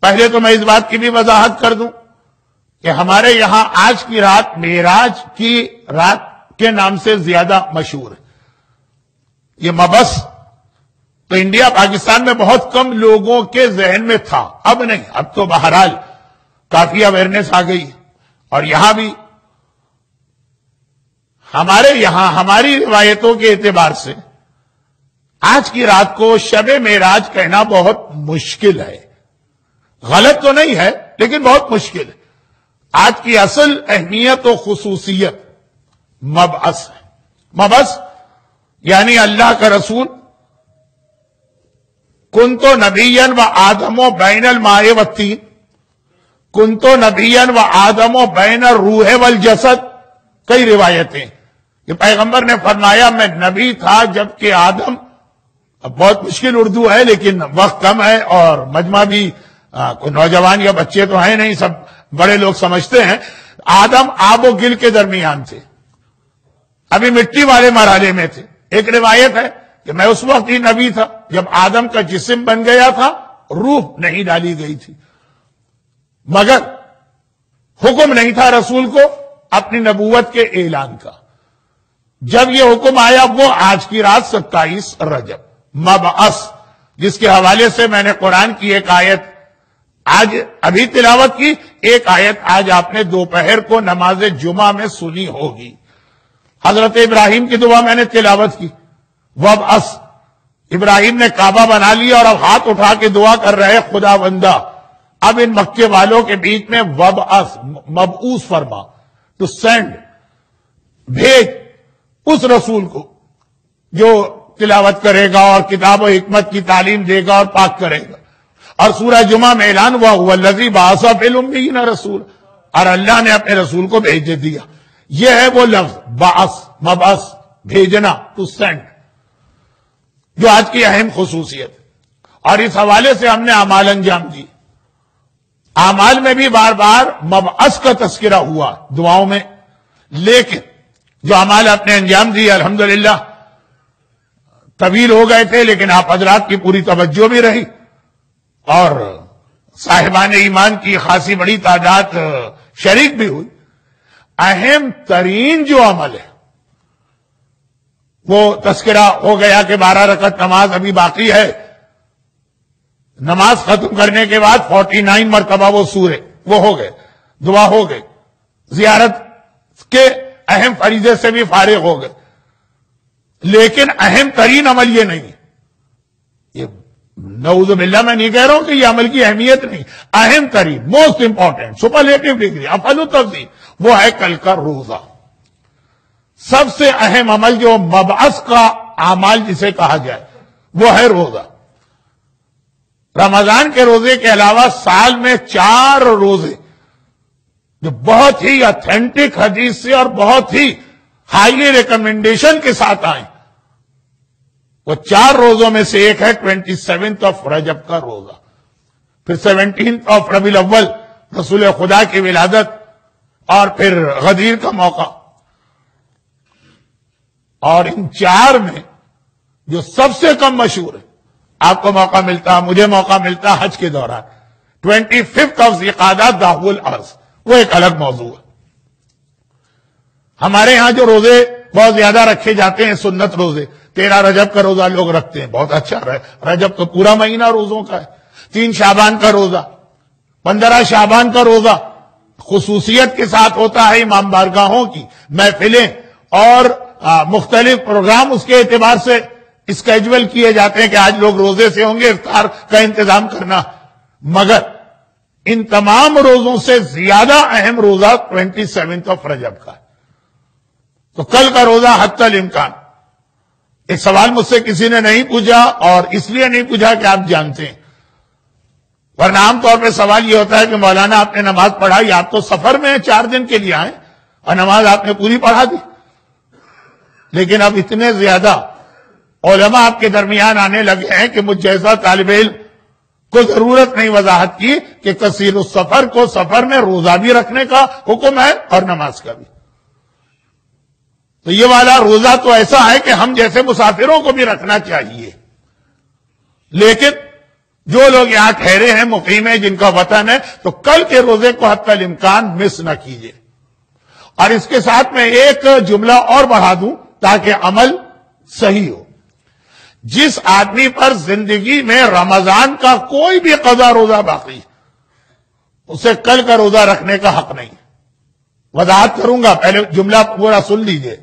پہلے تو میں اس بات کی بھی وضاحت کر دوں کہ ہمارے یہاں آج کی رات معراج کی رات کے نام سے زیادہ مشہور ہے. یہ مبس تو انڈیا پاکستان میں بہت کم لوگوں کے ذہن میں تھا، اب نہیں، اب تو بہرحال کافی اویئرنیس آ گئی. اور یہاں بھی ہمارے یہاں ہماری روایتوں کے اعتبار سے آج کی رات کو شب معراج کہنا بہت مشکل ہے. غلط تو نہیں ہے لیکن بہت مشکل ہے. آج کی اصل اہمیت و خصوصیت مبعث ہے. مبعث یعنی اللہ کا رسول کنتو نبیًا و آدم و بین الماء والطین، کنتو نبیًا و آدم و بین الروح والجسد. کئی روایتیں کہ پیغمبر نے فرمایا میں نبی تھا جبکہ آدم، اب بہت مشکل اردو ہے لیکن وقت کم ہے اور مجمع بھی کوئی نوجوان یا بچے تو ہیں نہیں، سب بڑے لوگ سمجھتے ہیں. آدم آب و گل کے درمیان تھے، ابھی مٹی والے مرحلے میں تھے. ایک روایت ہے کہ میں اس وقت ہی نبی تھا جب آدم کا جسم بن گیا تھا، روح نہیں ڈالی گئی تھی، مگر حکم نہیں تھا رسول کو اپنی نبوت کے اعلان کا. جب یہ حکم آیا وہ آج کی رات 27 رجب مبعث، جس کے حوالے سے میں نے قرآن کی ایک آیت آج ابھی تلاوت کی، ایک آیت آج آپ نے دوپہر کو نماز جمعہ میں سنی ہوگی. حضرت ابراہیم کی دعا میں نے تلاوت کی، وبعث. ابراہیم نے کعبہ بنا لیا اور اب ہاتھ اٹھا کے دعا کر رہے خدا بندہ اب ان مکے والوں کے بیچ میں وبعث، مبعوث فرما، ٹو سینڈ، بھیج اس رسول کو جو تلاوت کرے گا اور کتاب و حکمت کی تعلیم دے گا اور پاک کرے گا. اور سورہ جمعہ میں اعلان ہوا هو الذی بعث فی الامیین رسول، اور اللہ نے اپنے رسول کو بھیج دیا. یہ ہے وہ لفظ بعث، مبعث، بھیجنا، ٹو سینڈ، جو آج کی اہم خصوصیت ہے. اور اس حوالے سے ہم نے اعمال انجام دی. اعمال میں بھی بار بار مبعث کا تذکرہ ہوا دعاؤں میں، لیکن جو اعمال آپ نے انجام دی الحمدللہ طویل ہو گئے تھے لیکن آپ حضرات کی پوری توجہ بھی رہی اور صاحبان ایمان کی خاصی بڑی تعداد شریک بھی ہوئی. اہم ترین جو عمل ہے وہ تذکرہ ہو گیا کہ 12 رکعت نماز ابھی باقی ہے. نماز ختم کرنے کے بعد 49 مرتبہ وہ سورے وہ ہو گئے، دعا ہو گئے، زیارت کے اہم فریضے سے بھی فارغ ہو گئے. لیکن اہم ترین عمل یہ نہیں ہے. یہ نعوذ باللہ میں نہیں کہہ رہا ہوں کہ یہ عمل کی اہمیت نہیں، اہم ترین، موسٹ امپورٹنٹ، سپرلیٹو ڈگری، افضل تفضیل، وہ ہے کل کا روزہ. سب سے اہم عمل جو مبعث کا اعمال جسے کہا جائے وہ ہے روزہ. رمضان کے روزے کے علاوہ سال میں 4 روزے جو بہت ہی اتھینٹک حدیث سے اور بہت ہی ہائیلی ریکمنڈیشن کے ساتھ آئیں. وہ 4 روزوں میں سے ایک ہے 27 رجب کا روزہ، پھر 17 ربیع الاول رسول خدا کی ولادت، اور پھر غدیر کا موقع. اور ان 4 میں جو سب سے کم مشہور ہے، آپ کو موقع ملتا، مجھے موقع ملتا حج کے دوران، 25 ذی-القعدہ داہ الارض، وہ ایک الگ موضوع ہے. ہمارے ہاں جو روزے بہت زیادہ رکھے جاتے ہیں سنت روزے، 13 رجب کا روزہ لوگ رکھتے ہیں، بہت اچھا رجب تو پورا مہینہ روزوں کا ہے. 3 شعبان کا روزہ، 15 شعبان کا روزہ خصوصیت کے ساتھ ہوتا ہے. امام بارگاہوں کی محفلیں اور مختلف پروگرام اس کے اعتبار سے اسکیجول کیے جاتے ہیں کہ آج لوگ روزے سے ہوں گے، افطار کا انتظام کرنا. مگر ان تمام روزوں سے زیادہ اہم روزہ 27 رجب کا ہے. تو کل کا روزہ حتی الامکان. ایک سوال مجھ سے کسی نے نہیں پوچھا، اور اس لیے نہیں پوچھا کہ آپ جانتے ہیں، ورنہ عام طور پہ سوال یہ ہوتا ہے کہ مولانا آپ نے نماز پڑھائی، آپ تو سفر میں 4 دن کے لیے آئے اور نماز آپ نے پوری پڑھا دی. لیکن اب اتنے زیادہ علماء آپ کے درمیان آنے لگے ہیں کہ مجھ جیسا طالب علم کو ضرورت نہیں وضاحت کی کہ کثیر السفر کو سفر میں روزہ بھی رکھنے کا حکم ہے اور نماز کا بھی. تو یہ والا روزہ تو ایسا ہے کہ ہم جیسے مسافروں کو بھی رکھنا چاہیے، لیکن جو لوگ یہاں ٹھہرے ہیں، مقیم ہیں، جن کا وطن ہے، تو کل کے روزے کو حتی الامکان مس نہ کیجیے۔ اور اس کے ساتھ میں ایک جملہ اور بڑھا دوں تاکہ عمل صحیح ہو۔ جس آدمی پر زندگی میں رمضان کا کوئی بھی قضا روزہ باقی، اسے کل کا روزہ رکھنے کا حق نہیں۔ وضاحت کروں گا، پہلے جملہ پورا سن لیجئے۔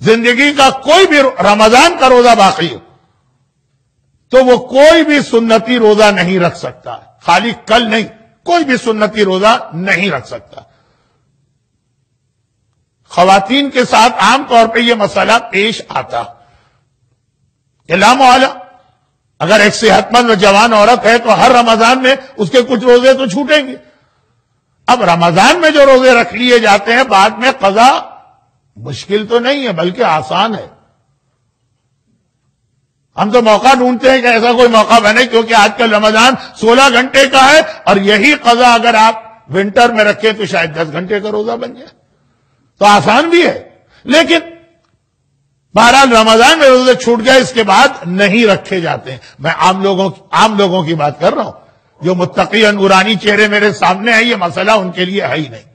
زندگی کا کوئی بھی رمضان کا روزہ باقی ہو تو وہ کوئی بھی سنتی روزہ نہیں رکھ سکتا، خالی کل نہیں، کوئی بھی سنتی روزہ نہیں رکھ سکتا۔ خواتین کے ساتھ عام طور پہ یہ مسئلہ پیش آتا کہ لا محالہ اگر ایک صحت مند و جوان عورت ہے تو ہر رمضان میں اس کے کچھ روزے تو چھوٹیں گے۔ اب رمضان میں جو روزے رکھ لیے جاتے ہیں بعد میں قضا مشکل تو نہیں ہے بلکہ آسان ہے۔ ہم تو موقع ڈھونڈتے ہیں کہ ایسا کوئی موقع بنے، کیونکہ آج کل رمضان 16 گھنٹے کا ہے اور یہی قضا اگر آپ ونٹر میں رکھیں تو شاید 10 گھنٹے کا روزہ بن جائے، تو آسان بھی ہے۔ لیکن بہرحال رمضان میں روزے چھوٹ گئے، اس کے بعد نہیں رکھے جاتے ہیں۔ میں عام لوگوں کی بات کر رہا ہوں، جو متقی نورانی چہرے میرے سامنے ہیں، یہ مسئلہ ان کے لیے ہے ہی نہیں۔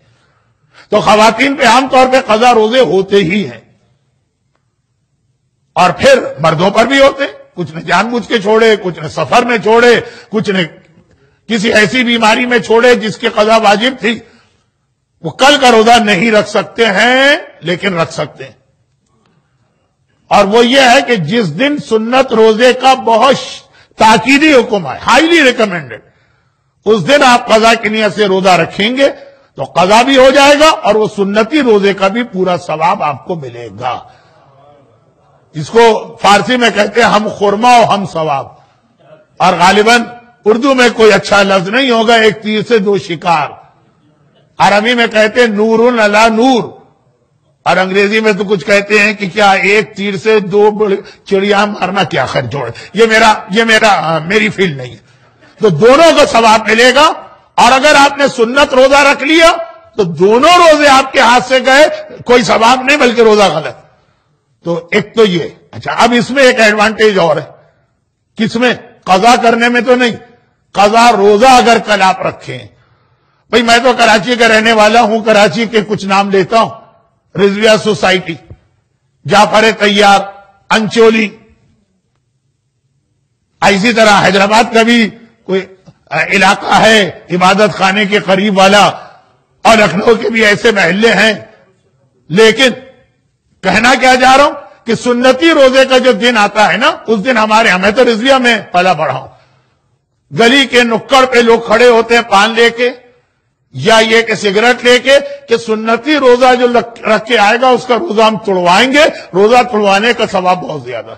تو خواتین پہ عام طور پہ قضا روزے ہوتے ہی ہیں، اور پھر مردوں پر بھی ہوتے، کچھ نے جان بوجھ کے چھوڑے، کچھ نے سفر میں چھوڑے، کچھ نے کسی ایسی بیماری میں چھوڑے جس کی قضا واجب تھی۔ وہ کل کا روزہ نہیں رکھ سکتے ہیں لیکن رکھ سکتے ہیں، اور وہ یہ ہے کہ جس دن سنت روزے کا بہت تاکیدی حکم ہے، ہائیلی ریکمینڈڈ، اس دن آپ قضا کی نیت سے روزہ رکھیں گے تو قضا بھی ہو جائے گا اور وہ سنتی روزے کا بھی پورا ثواب آپ کو ملے گا۔ اس کو فارسی میں کہتے ہیں ہم خرما و ہم ثواب، اور غالباً اردو میں کوئی اچھا لفظ نہیں ہوگا، ایک تیر سے دو شکار۔ عربی میں کہتے ہیں نور علی نور، اور انگریزی میں تو کچھ کہتے ہیں کہ کیا ایک تیر سے دو چڑیا مارنا کیا خیر جوڑ۔ میری فیلڈ نہیں ہے۔ تو دونوں کا ثواب ملے گا، اور اگر آپ نے سنت روزہ رکھ لیا تو دونوں روزے آپ کے ہاتھ سے گئے، کوئی ثواب نہیں بلکہ روزہ غلط۔ تو ایک تو یہ، اچھا اب اس میں ایک ایڈوانٹیج اور ہے، کس میں؟ قضا کرنے میں تو نہیں، قضا روزہ اگر کل آپ رکھیں۔ بھئی میں تو کراچی کا رہنے والا ہوں، کراچی کے کچھ نام لیتا ہوں، رضویہ سوسائٹی، جعفر طیار، انچولی، اسی طرح حیدرآباد کا بھی کوئی علاقہ ہے عبادت خانے کے قریب والا، اور لکھنؤ کے بھی ایسے محلے ہیں۔ لیکن کہنا کیا جا رہا ہوں کہ سنتی روزے کا جو دن آتا ہے نا، اس دن ہمیں تو رضویہ میں پلا بڑھا ہوں، گلی کے نکڑ پہ لوگ کھڑے ہوتے ہیں پان لے کے یا یہ کہ سگریٹ لے کے، کہ سنتی روزہ جو رکھ کے آئے گا اس کا روزہ ہم توڑوائیں گے۔ روزہ توڑوانے کا ثواب بہت زیادہ۔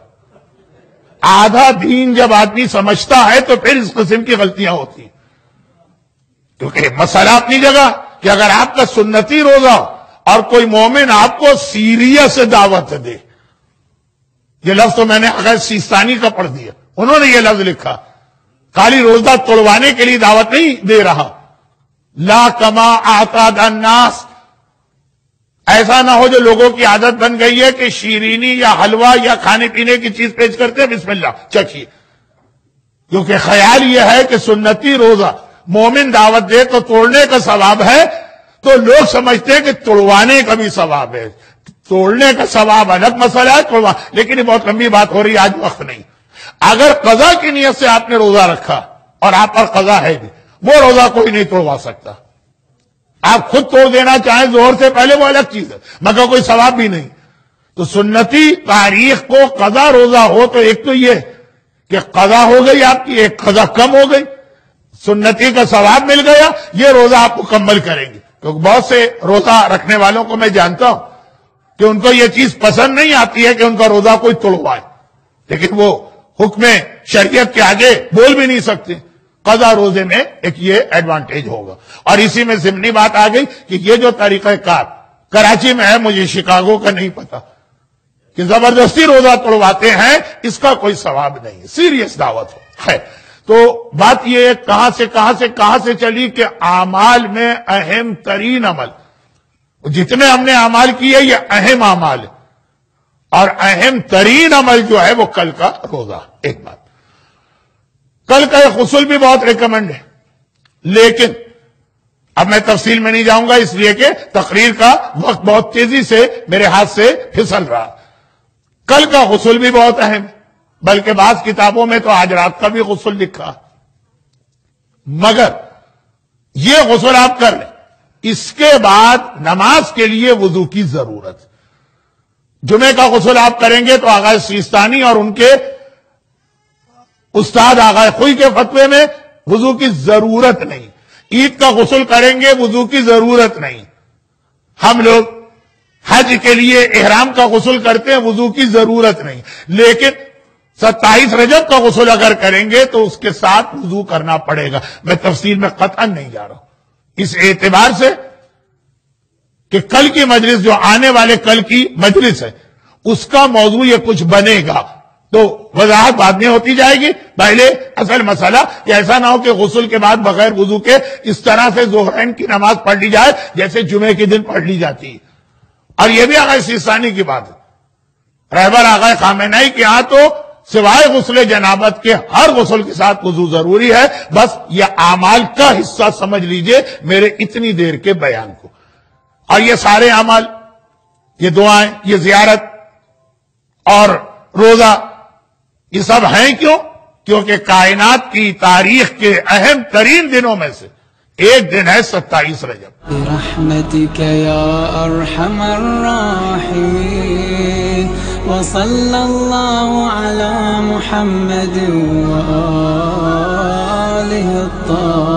آدھا دین جب آدمی سمجھتا ہے تو پھر اس قسم کی غلطیاں ہوتی ہیں، کیونکہ مسئلہ اپنی جگہ کہ اگر آپ کا سنتی روزہ اور کوئی مومن آپ کو سیریس سے دعوت دے، یہ لفظ تو میں نے اگر سیستانی کا پڑھ دیا، انہوں نے یہ لفظ لکھا، خالی روزہ توڑوانے کے لیے دعوت نہیں دے رہا، لا کما اعتاد الناس، ایسا نہ ہو جو لوگوں کی عادت بن گئی ہے کہ شیرینی یا حلوہ یا کھانے پینے کی چیز پیش کرتے ہیں، بسم اللہ چکھیے، کیونکہ خیال یہ ہے کہ سنتی روزہ مومن دعوت دے تو توڑنے کا ثواب ہے، تو لوگ سمجھتے ہیں کہ توڑوانے کا بھی ثواب ہے۔ توڑنے کا ثواب الگ مسئلہ ہے، لیکن یہ بہت لمبی بات ہو رہی ہے، آج وقت نہیں۔ اگر قضا کی نیت سے آپ نے روزہ رکھا اور آپ پر قضا ہے بھی، وہ روزہ کوئی نہیں توڑوا سکتا۔ آپ خود توڑ دینا چاہیں ظہر سے پہلے وہ الگ چیز ہے، مگر کوئی ثواب بھی نہیں۔ تو سنتی تاریخ کو قضا روزہ ہو تو ایک تو یہ کہ قضا ہو گئی آپ کی، ایک قضا کم ہو گئی، سنتی کا ثواب مل گیا، یہ روزہ آپ مکمل کریں گے۔ کیونکہ بہت سے روزہ رکھنے والوں کو میں جانتا ہوں کہ ان کو یہ چیز پسند نہیں آتی ہے کہ ان کا روزہ کوئی توڑوائے، لیکن وہ حکم شریعت کے آگے بول بھی نہیں سکتے۔ قضا روزے میں ایک یہ ایڈوانٹیج ہوگا، اور اسی میں ضمنی بات آ گئی کہ یہ جو طریقہ کار کراچی میں ہے، مجھے شکاگو کا نہیں پتا، کہ زبردستی روزہ توڑواتے ہیں، اس کا کوئی ثواب نہیں ہے، سیریس دعوت ہے۔ تو بات یہ کہاں سے چلی کہ اعمال میں اہم ترین عمل، جتنے ہم نے اعمال کیے یہ اہم اعمال ہے، اور اہم ترین عمل جو ہے وہ کل کا روزہ۔ ایک بات کل کا ایک غسل بھی بہت ریکمنڈ ہے، لیکن اب میں تفصیل میں نہیں جاؤں گا اس لیے کہ تقریر کا وقت بہت تیزی سے میرے ہاتھ سے پھسل رہا۔ کل کا غسل بھی بہت اہم، بلکہ بعض کتابوں میں تو آج رات کا بھی غسل لکھا، مگر یہ غسل آپ کر لیں، اس کے بعد نماز کے لیے وضو کی ضرورت۔ جمعے کا غسل آپ کریں گے تو آغا سیستانی اور ان کے استاد آغا خوئی کے فتوے میں وضو کی ضرورت نہیں۔ عید کا غسل کریں گے، وضو کی ضرورت نہیں۔ ہم لوگ حج کے لیے احرام کا غسل کرتے ہیں، وضو کی ضرورت نہیں، لیکن 27 رجب کا غسل اگر کریں گے تو اس کے ساتھ وضو کرنا پڑے گا۔ میں تفصیل میں قطعاً نہیں جا رہا ہوں، اس اعتبار سے کہ کل کی مجلس جو آنے والے کل کی مجلس ہے اس کا موضوع یہ کچھ بنے گا، تو وضاحت بعد میں ہوتی جائے گی۔ پہلے اصل مسئلہ کہ ایسا نہ ہو کہ غسل کے بعد بغیر وضو کے اس طرح سے ظہرین کی نماز پڑھ لی جائے جیسے جمعے کے دن پڑھ لی جاتی ہے۔ اور یہ بھی آغا سیستانی کی بات ہے، رہبر آغا خامنہئی کے ہاں تو سوائے غسل جنابت کے ہر غسل کے ساتھ وضو ضروری ہے۔ بس یہ اعمال کا حصہ سمجھ لیجئے میرے اتنی دیر کے بیان کو۔ اور یہ سارے اعمال، یہ دعائیں، یہ زیارت اور روزہ، یہ سب ہیں کیوں؟ کیونکہ کائنات کی تاریخ کے اہم ترین دنوں میں سے ایک دن ہے 27 رجب۔ برحمتك يا أرحم الراحمين وصلى الله على محمد وآله الطاهرين